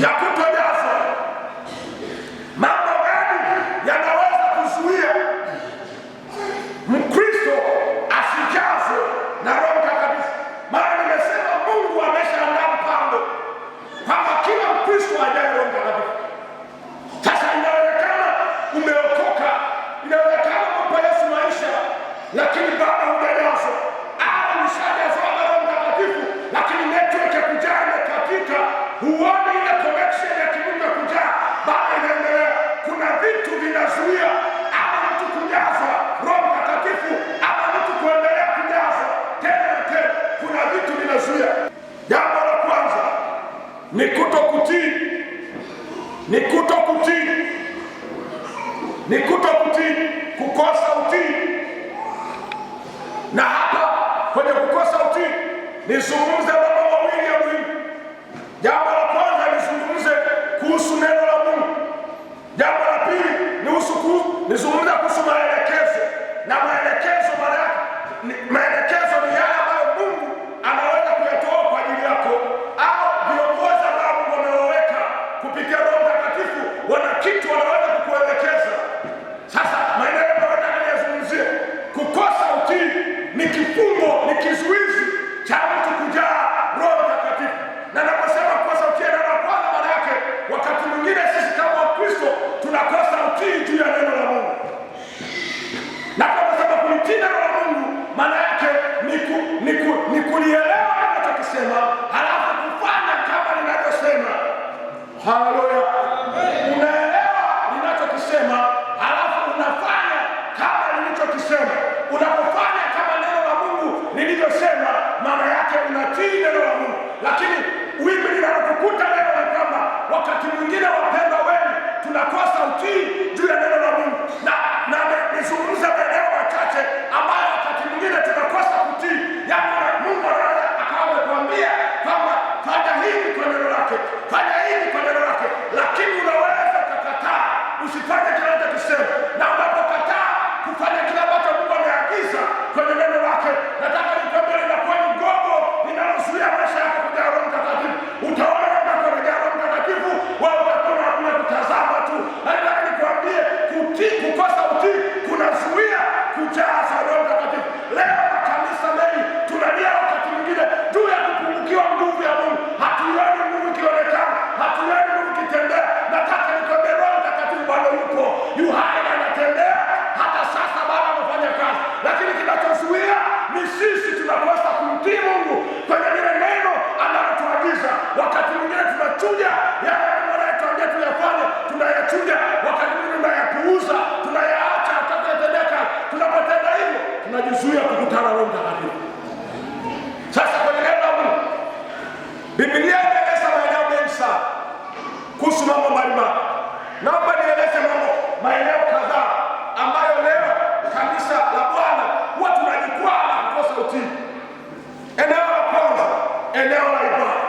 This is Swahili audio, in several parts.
ya kutojazwa. Mambo gani yanaweza kuzuia Mkristo asijazwe na Roho Mtakatifu? Maana nimesema Mungu ameshaandaa mpango kwamba kila Mkristo ajaye Roho Mtakatifu. Sasa inawezekana umeokoka, inawezekana umempa Yesu maisha, lakini bado hujajazwa, au ushajazwa na Roho Mtakatifu lakini network ya kujaa imekatika, huoni ile connection ya kimungu ya kujaa, bado inaendelea. Kuna vitu vinazuia ama mtu kujazwa Roho Mtakatifu ama mtu kuendelea kujazwa tena na tena. Kuna vitu vinazuia. Jambo la kwanza ni kutokutii, ni kutokutii, ni kutokutii, kukosa utii. Na hapa kwenye kukosa utii nizungumze mambo mawili ya muhimu. Jambo la kwanza nizungumze kuhusu neno la Mungu. Jambo la pili nizungumze kuhusu maelekezo. Na maelekezo maana yake maelekezo ni yale ambayo Mungu anaweza kuyatoa kwa ajili yako, au viongozi ambao Mungu amewaweka kupitia Roho Mtakatifu wana kitu wanaweza kukuelekeza. Sasa maeneo yanayotaka niyazungumzie, kukosa utii ni kifungo, ni kizuizi cha mtu kujaa Roho Mtakatifu. Na naposema kukosa utii, neno la kwanza maana yake wakati mwingine sisi kama Wakristo tunakosa utii juu ya neno la Mungu. Na naposema kulitii neno la Mungu maana yake ni kulielewa ninachokisema halafu kufanya kama ninavyosema. Haleluya! Unaelewa ninachokisema halafu unafanya kama nilichokisema. Unapofanya kama neno la Mungu nilivyosema, maana yake unatii neno la Mungu. Lakini wimbi linalotukuta leo ni kwamba wakati mwingine, wapendwa wengi, tunakosa utii juu ya neno la Mungu. Na nizungumza maeneo machache ambayo wakati mwingine tunakosa kutii. Yaani Mungu anaweza akawa amekwambia kwamba fanya hivi kwa neno lake, fanya hivi kwa neno lake, lakini unaweza kukataa usifanye kile anachokisema. Na unapokataa kufanya kile ambacho Mungu ameagiza kwenye neno lake, nataka nikwambie linakuwa ni gogo linalozuia maisha yako kujaa Roho Mtakatifu. Utaona kwamba kujaa Roho Mtakatifu wewe utakuwa unakuja kutazama tu. Nataka nikwambie kukosa utii kunazuia kujaza Roho Mtakatifu. Leo makanisa mengi tunalia wakati mwingine juu ya kupungukiwa nguvu ya Mungu. Hatuioni nguvu ikionekana, hatuioni nguvu ikitembea. Nataka nikwambie Roho Mtakatifu bado yupo, yu hai na anatembea hata sasa, bado anafanya kazi. Lakini kinachozuia ni sisi tunakosa kumtii Mungu kwenye lile neno analotuagiza. Wakati mwingine tunachuja yale Mungu anayetuambia tuyafanye, tunayachuja. Wakati mwingine tunayapuuza, tunayaacha atakayetendea kazi. Tunapotenda hivyo tunajizuia kukutana na Roho Mtakatifu. Sasa kwenye neno la Mungu, Biblia inaeleza maeneo mengi sana kuhusu mambo mbalimbali. Naomba nieleze maeneo kadhaa ambayo leo kanisa la Bwana huwa tunajikwaa na kukosa utii. Eneo la kwanza, eneo la ibada.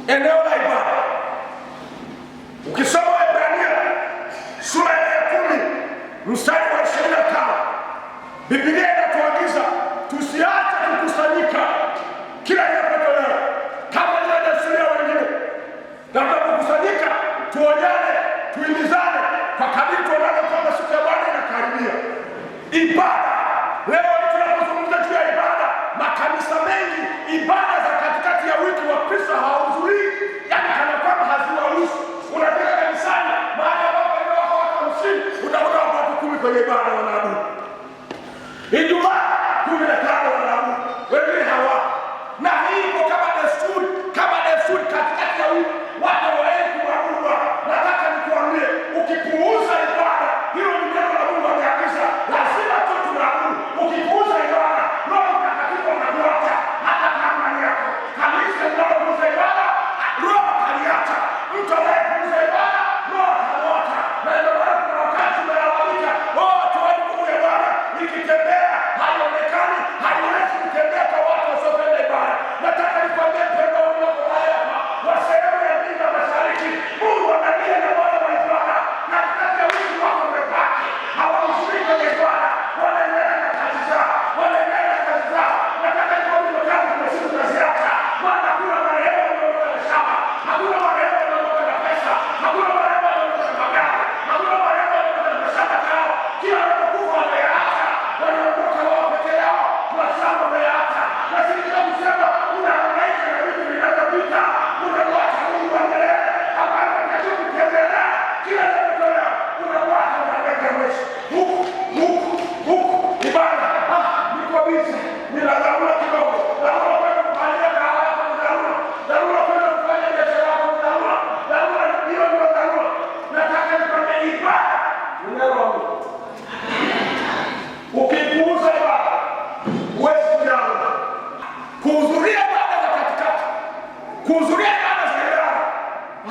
Eneo la ibada, ukisoma Waebrania sura ya 10 mstari wa 25, Biblia inatuagiza tusiache kukusanyika kila inapotolewa kama ile desturi ya wengine, na tunapokusanyika tuonyane, tuimizane kwa kadiri tuonane kwamba siku ya Bwana inakaribia. Ibada, leo tunapozungumza juu ya ibada, makanisa mengi ibada za katikati ya wiki Wakristo hawahudhurii, yaani kana kwamba haziwahusu. Unafika kanisani mahali ambapo leo wako watu 50, utakuta watu 10 kwenye ibada wanaabudu. Ijumaa 15 wanaabudu, wengine hawapo. Na hii iko kama desturi katikati ya wiki, watu waende kuabudu. Nataka nikuambie, ukipuuza ibada, hilo ni neno la Mungu ameagiza, lazima tu tunaabudu. Ukipuuza ibada, Roho Mtakatifu anakuacha. Hata kama ni yako kanisa linalopuuza ibada, Roho ataliacha. Mtu anayepuuza ibada, Roho atamwacha. Na ndio maana kuna wakati tunalalamika, tuone nguvu ya Bwana ikitembea haionekani, haiwezi kutembea kwa watu wasiopenda ibada. Nataka nikwambie mpendwa kuhudhuria ibada za idara,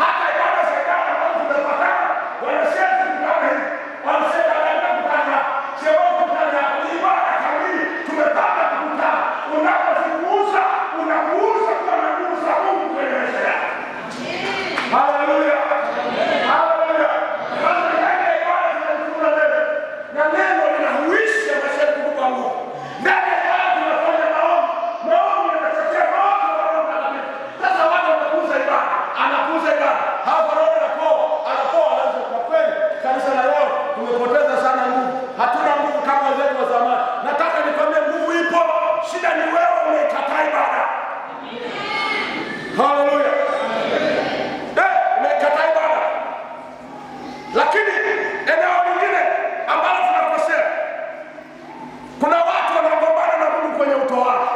hata ibada za idara ambazo tumepatana, wanasema tukutane hivi, wanasema ndio kukutana, sio kukutana, ibada kamili tumepanga kukutana. Unapozipuuza unapuuza kwa nguvu za Mungu kwenye maisha yako. Haleluya. Haleluya. Basi ndio ibada tunafunga leo. Na neno linahuisha maisha yetu kwa nguvu. Ndani ya ibada tunafanya maombi. Maombi yanachochea maombi kwa Roho Mtakatifu. Sasa watu wanapuuza ibada. Anapuuza ibada. Hapo Roho anapoa anaanza kwa kweli. Kanisa la leo tumepoteza sana nguvu. Hatuna nguvu kama wenzetu wa zamani. Nataka nikwambie nguvu ipo. Shida ni wewe unaikataa ibada. Haleluya. Unaikataa ibada. Lakini eneo lingine ambalo tunakosea, kuna watu wanagombana na Mungu kwenye utoaji.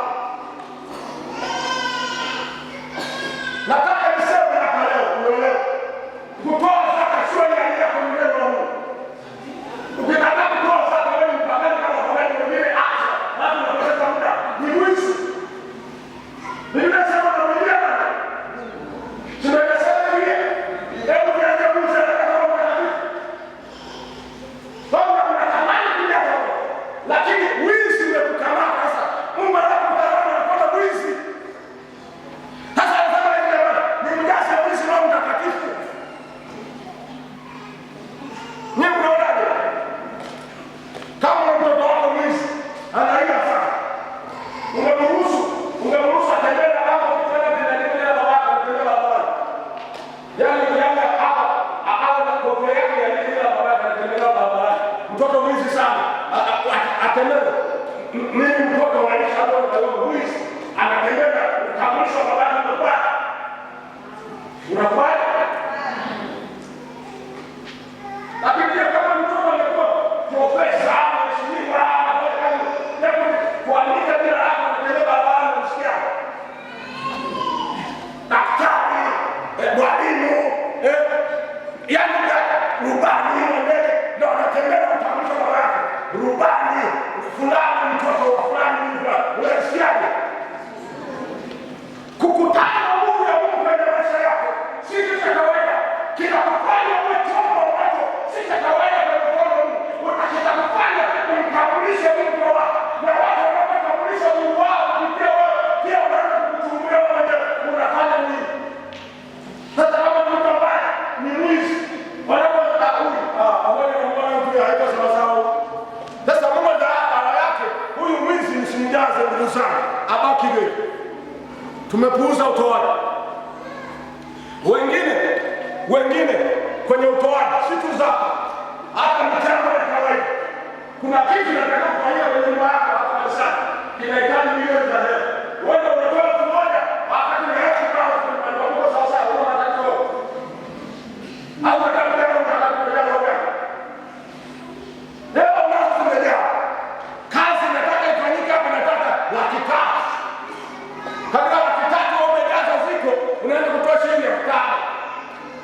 Nataka niseme hapa leo, uelewe. Kutoa zaka sio ile kwa neno la Mungu. Ukitaka kutoa zaka wewe mpagani kama kwa wengine acha. Watu wanapoteza muda. Ni wizi. Biblia inasema na Biblia. Tunasema Biblia. Hebu tuanze kusema kama Mungu. Bwana anatamani kuja hapo. Lakini wizi umekukamata sasa. Mungu anakutamani kwa wizi. Sasa nasema ni mjasa wizi na mtakatifu. Ni unaonaje? Kama mtoto wako mwizi anaiba sana, ungemruhusu atembee hapo kitendo kinaendelea na watu kutembea barabarani. Yaani hapa na kofia yake ya kila barabara anatembea barabarani. Mtoto mwizi sana atembea. Mimi mtoto wa Aisha hapo ndio mwizi anatembea kabisa barabarani kwa. Unafanya lakini kama mtoto angekuwa profesa au mheshimiwa kuandika jina lako kwenye barabara unasikia daktari, mwalimu, yaani rubani ndio anatembea utamsha baba yake. Rubani fulani mtoto wa fulani unasikiaje? Kukutana na Mungu ya Mungu kwenye maisha yako si kitu cha kawaida. Kinakufanya uwe chombo ambacho si cha kawaida kwa mkono wa Mungu. Utakachofanya kumtambulisha Mungu wako. Na watu wanapotambulisha Mungu wao kupitia wewe, pia wanaanza kukuchungulia wewe unafanya nini. Sasa kama mtu ambaye ni mwizi, wanapoanza huyu, awali na mbona mtu haiko sawa sawa. Sasa Mungu ala yake, huyu mwizi msimjaze nguvu sana. Abaki vile. Tumepuuza utoaji. Wengine kwenye utoaji si tu zako, hata michango ya kawaida. Kuna kitu nataka kufanyia kwenye nyumba yako hapa kanisani, kinahitaji milioni za hela. Wewe unatoa elfu moja, wakati na elfu tano tunapanua sawa sawa, una matatizo. Au unataka kuja roga. Leo unakuja. Kazi nataka ifanyike hapa, nataka laki tatu. Katika laki tatu umejaza ziko, unaenda kutoa shilingi 5,000.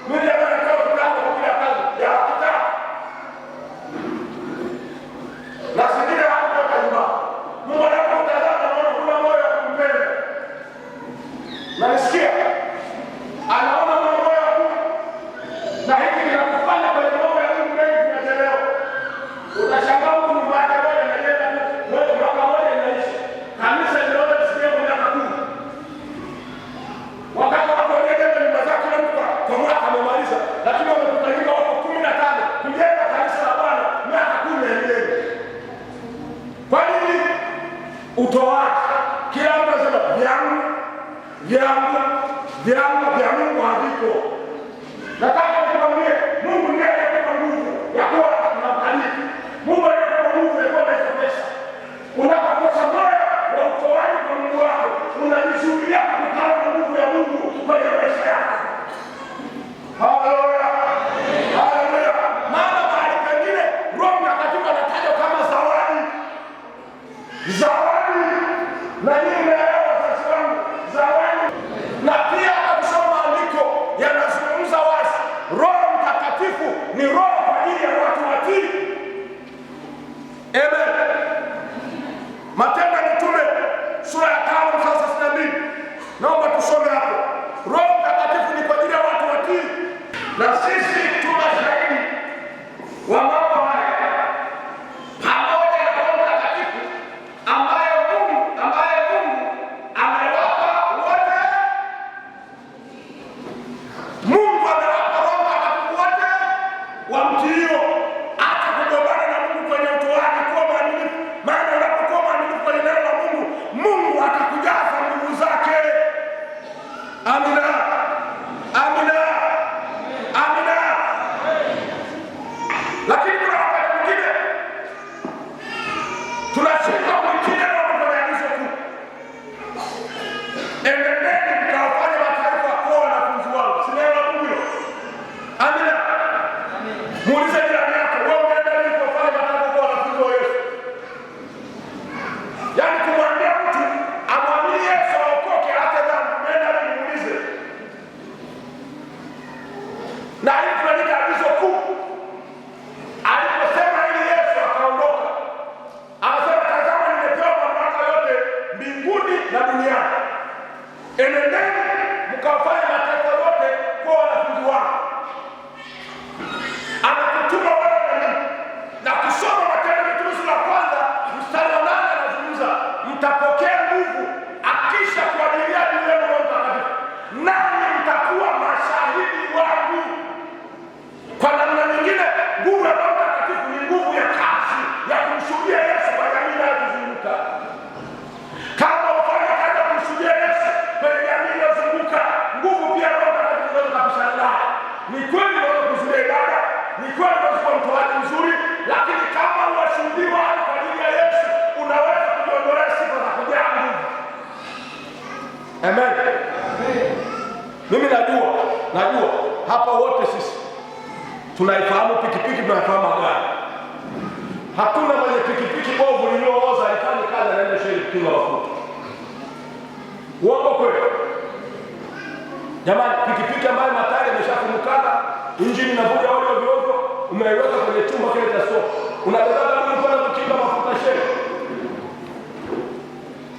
Mimi nataka kutoa kwa kila kazi ya laki tatu. Na singine hapo kwa nyumba. Mungu anapotazama anaona kuna moyo wa kumpenda. Na nisikia anaona moyo wa Mungu. Na hiki kinakufanya kwenye mambo ya Mungu mengi tunachelewa. Utashangaa mtu mbaya moja anaenda wewe mwaka moja inaishi. Kanisa linaona tusikie kwa miaka 10. Wakati watu wanaenda nyumba zao kila mtu kwa mwaka amemaliza, lakini wamekutanika watu 15 kujenga kanisa la Bwana miaka 10 yenyewe. Kwa nini? Utoaji. Kila mtu anasema vya Mungu haviko. Nataka nikwambie Mungu ndiye anayekupa nguvu ya kuwa unamkaliki. Mungu anayekupa nguvu ya kuwa na pesa. Unapokosa moyo wa utoaji kwa Mungu wako, unajizuia kukutana na nguvu ya Mungu kwenye maisha yako. Haleluya. Haleluya. Maana mahali pengine Roho Mtakatifu anatajwa kama zawadi. Zawadi. Na nyinyi mnaelewa wazazi wangu, zawadi. Na pia kusoma maandiko yanazungumza wazi. na sisi tuna shahidi wa mambo haya pamoja na Roho Mtakatifu ambaye Mungu amewapa wote. Mungu amewapa Roho Mtakatifu wote wamtio, hata kugombana na Mungu kwenye utoaji, kuwa mwaminifu. Maana unapokuwa mwaminifu kwenye neno la Mungu, Mungu atakujaza nguvu zake. Amina, amina, amina. Lakini kuna wakati mwingine tunashindwa kuitii neno kwenye agizo kuu, enendeni mkawafanye mataifa kuwa wanafunzi wangu. Si neno la Mungu hilo? Amina. Muulize jirani yako, wewe unaenda ili kuwafanya mataifa kuwa wanafunzi wa Yesu? Yaani kumwambia mtu amwamini Yesu aokoke hata dhambi, unaenda ili muulize. Na hili tunalita agizo kuu. Aliposema ili Yesu akaondoka, akasema tazama, nimepewa mamlaka yote mbinguni na duniani. Enendeni mkawafanye mataifa yote kuwa wanafunzi wangu. Anakutuma wewe na mimi. Na kusoma Matendo ya Mitume sura ya kwanza mstari wa 8 anazungumza, mtapokea nguvu akisha kuajilia juu yenu Roho Mtakatifu, nanyi mtakuwa mashahidi wangu. Kwa namna nyingine, nguvu ya Roho Mtakatifu ni nguvu ya kazi ya kumshuhudia Yesu kwa jamii inayotuzunguka. Kama ufanye kazi ya kumshuhudia Yesu kwenye jamii inayozunguka, nguvu pia Roho Mtakatifu inaweza kupishana naye. Ni kweli unaweza kushuhudia ibada, ni kweli unaweza kuwa mtoaji mzuri, lakini kama unashuhudia watu kwa ajili ya Yesu, unaweza kujiondolea sifa za kujaa nguvu. Amen. Mimi najua hapa wote sisi tunaifahamu pikipiki, tunaifahamu magari. Hakuna mwenye pikipiki bovu lililooza alifanya kazi anaenda shule kutunga mafuta. Uongo kweli? Jamani, pikipiki ambayo matari yameshafumukana, injini inavuja ovyo ovyo, umeiweka kwenye chumba kile cha store, unabeba nini kwenda kukinga mafuta shule?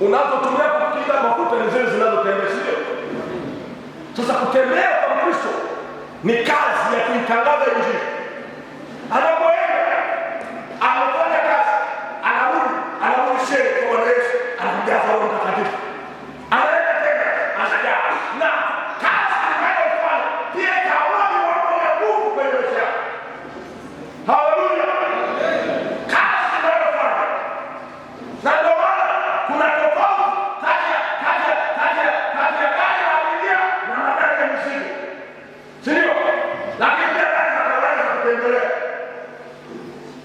Unazotumia kukinga mafuta ni zile zinazotembea, sio? Sasa kutembea kwa Kristo ni kazi ya kuitangaza injili. Anapoenda anafanya kazi, anarudi shule kwa Bwana Yesu, anajaza Roho Mtakatifu, anaenda tena anajaa. Na kazi anayofanya pia tawali wako ya nguvu kwenye maisha yako. Haleluya! Kazi anayofanya, na ndio maana kuna tofauti kati ya gari la abiria na magari ya mizigo, si ndio? Lakini pia gari za kawaida za kutembelea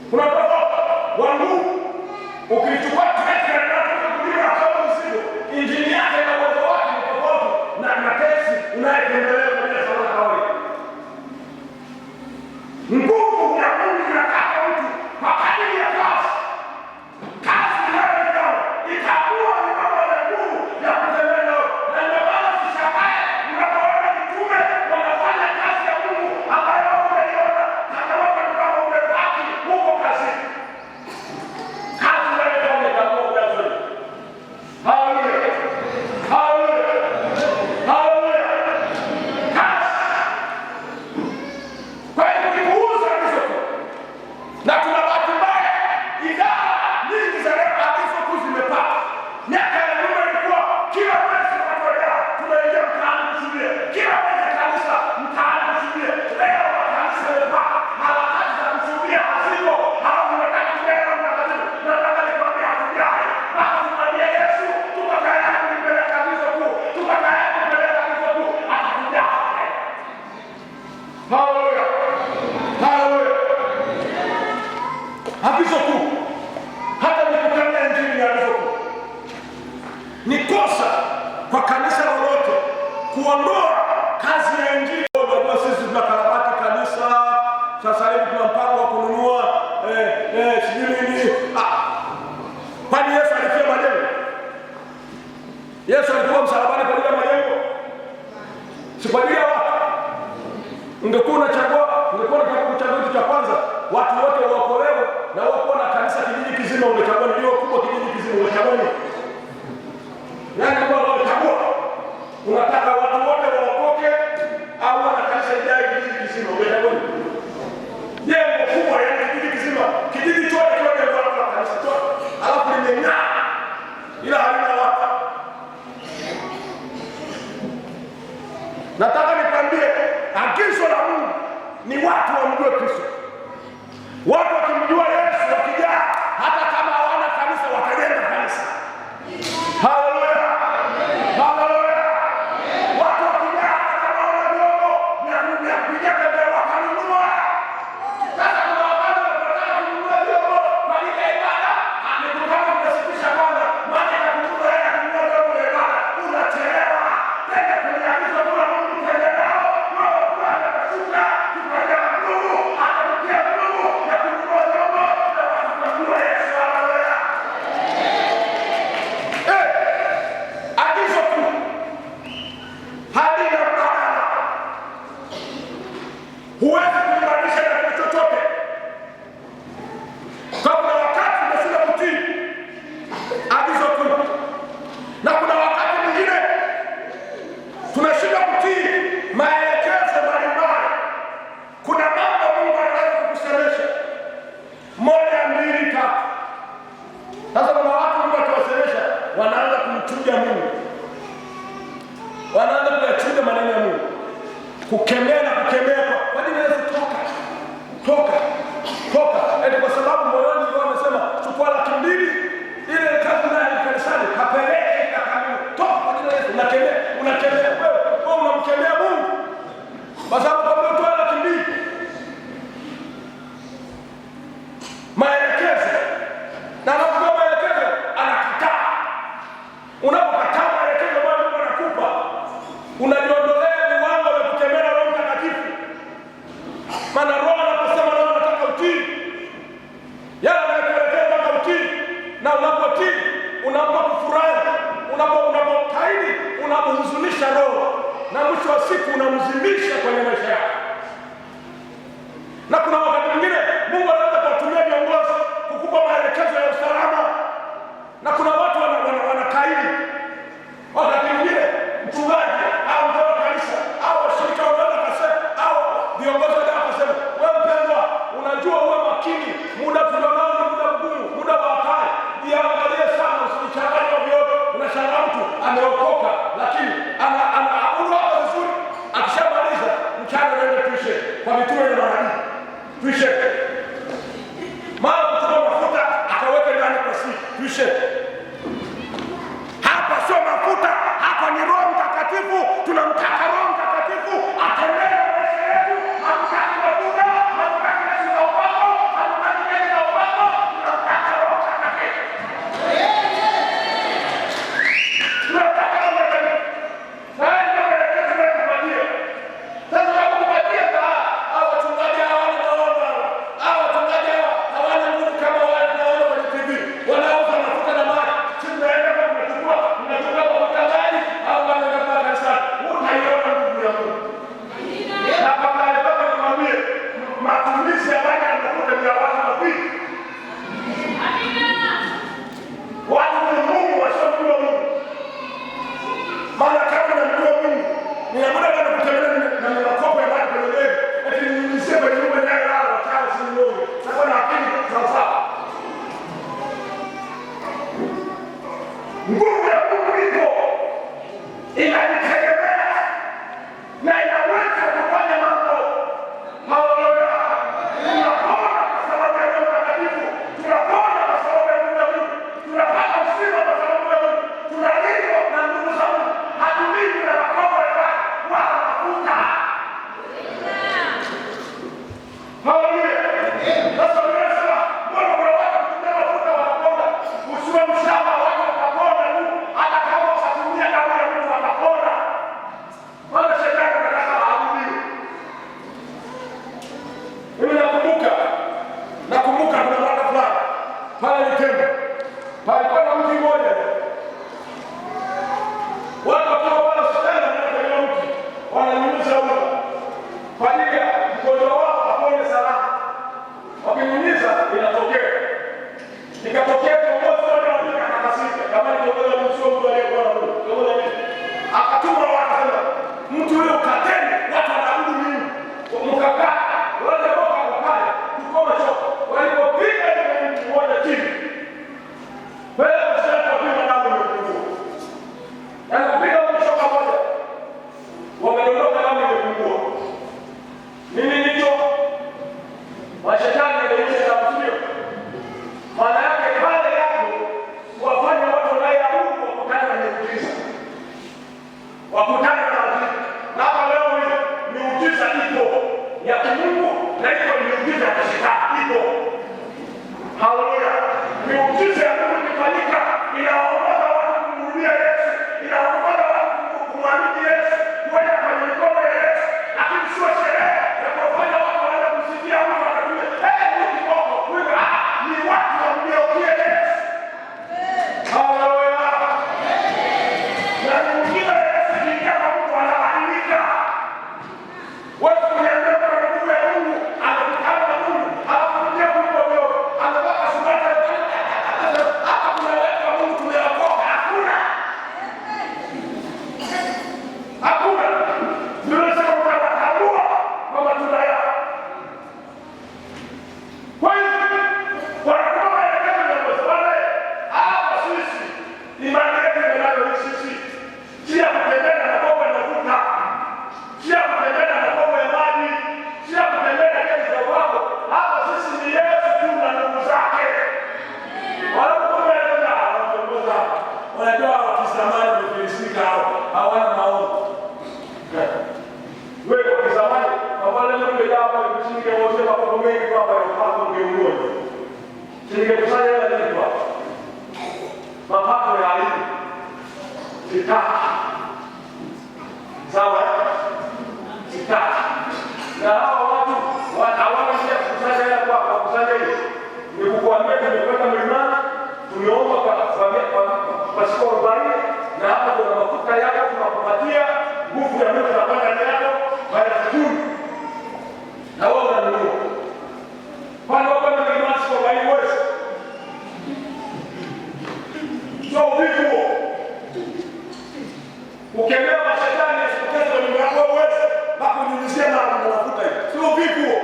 kuna tofauti wa nguvu. Ukichukua treki na kutumia kama mzigo, injini yake na uwezo wake ni tofauti na teksi unayetembelea kwenye safari kawaida. Nguvu ya Mungu inakata mtu kwa kadiri ya kazi. Kazi inayoifanya itakuwa ni mambo ya nguvu ya kutembea nao. Na ndio maana sishangae mnapoona mitume wanafanya kazi ya Mungu ambayo umeiona hata wako kama umebaki huko kazini. Kazi inayofanya kama unazuri. Haleluya. Haleluya. Haleluya. Kazi. Kwa hiyo tukipuuza hizo tu. Na tuna bahati mbaya, idara nyingi za leo agizo tu zimepata. Miaka ya nyuma ilikuwa kila mwezi tunatoa, tunaingia mtaani kushuhudia. Kila mwezi kanisa mtaani kushuhudia. Leo kanisa limepata harakati za kushuhudia hazipo. Halafu tunataka kuelewa Mtakatifu. Nataka nikwambie hatujai. Basi tumwambie Yesu, tuko tayari kumpeleka agizo kuu. Tuko tayari kumpeleka agizo kuu. Atakujaa. Haleluya. Haleluya. Agizo kuu. Hata nikutania injili ya agizo kuu. Ni kosa kwa kanisa lolote kuondoa kazi ya injili. Ndio sisi tunakarabati kanisa. Sasa hivi tuna mpango wa kununua sijui nini. Kwani Yesu alifia majengo? Yesu alikuwa msalabani kwa ajili ya majengo? Si kwa ajili ya watu. Ungekuwa unachagua kitu cha kwanza, watu wote waokolewe na wakuwa na kanisa kijiji kizima, ungechagua ndio kubwa kijiji kizima, ungechagua nini? Nani kwa unachagua? Unataka watu wote waokoke au wana kanisa ijaye kijiji kizima? Nataka nikwambie agizo la Mungu ni watu wamjue Kristo. Watu wakimjua Yesu, wakijaa, hata kama hawana kanisa watajenga kanisa. Haleluya, haleluya. Watu wakijaa, hata kama hawana vyombo vya kupiga kelele wakanunua. Sasa kuna wakati wanataka kununua vyombo kwa ajili ya ibada, amekutana kusitisha kwanza, maana ya kununua hela kununua vyombo vya ibada unachelewa. Tena kwenye agizo la Mungu tena nao wao wanashuka tukaja Mungu atakutia Mungu na kununua vyombo na watakujua Yesu. Haleluya. Agizo tu halina mbadala. Huwezi kulinganisha na kitu chochote. Kuna wakati tunashinda kutii agizo tu, na kuna wakati mwingine tunashinda kutii maelekezo mbalimbali. Kuna mambo Mungu anaweza kukusemesha moja, mbili, tatu. Sasa kuna watu Mungu akiwasemesha wanaanza kumchuja Mungu, wanaanza kuyachuja maneno ya Mungu, kukemea na kukemea kwa nini Yesu toka toka toka, eti kwa sababu moyoni ndio amesema chukua 200,000 ile kazi nayo kanisani kapeleke kakamili toka kwa jina la Yesu. Unakemea wewe unamkemea Mungu kwa sababu kwa mtu ana 200,000 maelekezo, na anapokuwa maelekezo anakataa. Unapokataa maelekezo ambayo Mungu anakupa, unajiondolea viwango vya kutembea na Roho Mtakatifu. Maana Roho anaposema na unataka utii, yale anayokuelekeza unataka utii, na unapotii unampa kufurahi, unapokaidi unamhuzunisha Roho, na mwisho wa siku unamzimisha kwenye maisha yako. Na kuna wakati mwingine Mungu anaweza kuwatumia viongozi kukupa maelekezo ya usalama, na kuna watu wanakaidi. Wakati mwingine mchungaji au mzee wa kanisa au washirika wanaweza kusema, au viongozi wanaweza kusema, wewe mpendwa, unajua uwe makini, muda tulionao ni muda mgumu, muda wa hatari, jiangalie sana, usichanganye ovyo. Unashangaa mtu ameokoka lakini anaabudu hapo vizuri, akishamaliza mchana anaenda tuition kwa mitume na manabii, tuition mara kuchukua mafuta akaweka ndani kwa tuition. Hapa sio mafuta, hapa ni Roho Mtakatifu. Tunamtaka Roho Mtakatifu atembee na maisha yetu. Hatutaki mafuta, hatutaki nesi za upako, hatutaki nesi za upako, tunamtaka Roho Mtakatifu. Tunataka Roho Mtakatifu. Haya ndio maelekezo tunayokupatia. Sasa tunakupatia hao wachungaji hawana maono, hao wachungaji hawana nguvu kama wale tunaona kwenye TV. Wanauza mafuta na maji. Sisi tunaenda kwa tunachukua mafuta gani au wanaenda kwa kanisa. Unaiona mengi hapa ya upako ungeongoza. Singekusanya hela nyingi hapa. Mapako ya aibu. Sitaki. Sawa? Sitaki. Na hao watu hawana njia kukusanya hela kwa kukusanya hili. Ni kukuambia tumekwenda mlimani, tumeomba kwa siku 40 na hapo kuna mafuta yako tunakupatia, nguvu ya Mungu inapanda ndani yako baada ya kuni. Na wewe unanunua. Kwani wewe kwenda mlimani siku 40 wewe? Sio vipi huo? Ukemea mashetani yasikuteze nyumba yako wewe na kunyunyizia na mafuta hiyo. Sio vipi huo?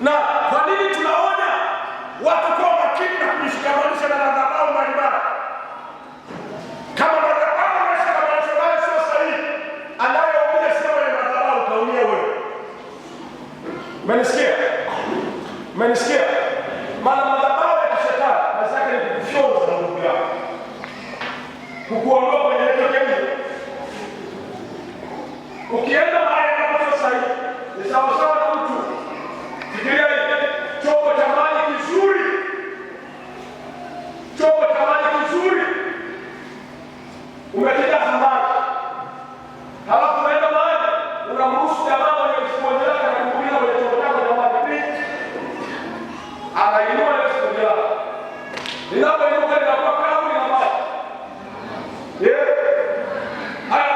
Na kwa nini tunaona watu kwa makini na kujishikamanisha na madhabahu mbalimbali? Kama madhabahu unashikamanisha nayo sio sahihi, anayeumia sio mwenye madhabahu, utaumia wewe. Umenisikia? Umenisikia? Maana madhabahu ya kishetani kazi yake ni kukufyonza na nguvu yako, kukuondoa kwenye hiyo jamii. Ukienda mahali ambapo sio sahihi, ni sawasawa na mtu fikiria chombo cha maji kizuri, chombo cha maji kizuri, umekijaza maji, halafu unaenda mahali unamruhusu jamaa mwenye msikonde lake na kukuuliza kwenye chombo chako cha maji, anainua ile msikonde lake, linapoinuka linakuwa kavu na maji. Haya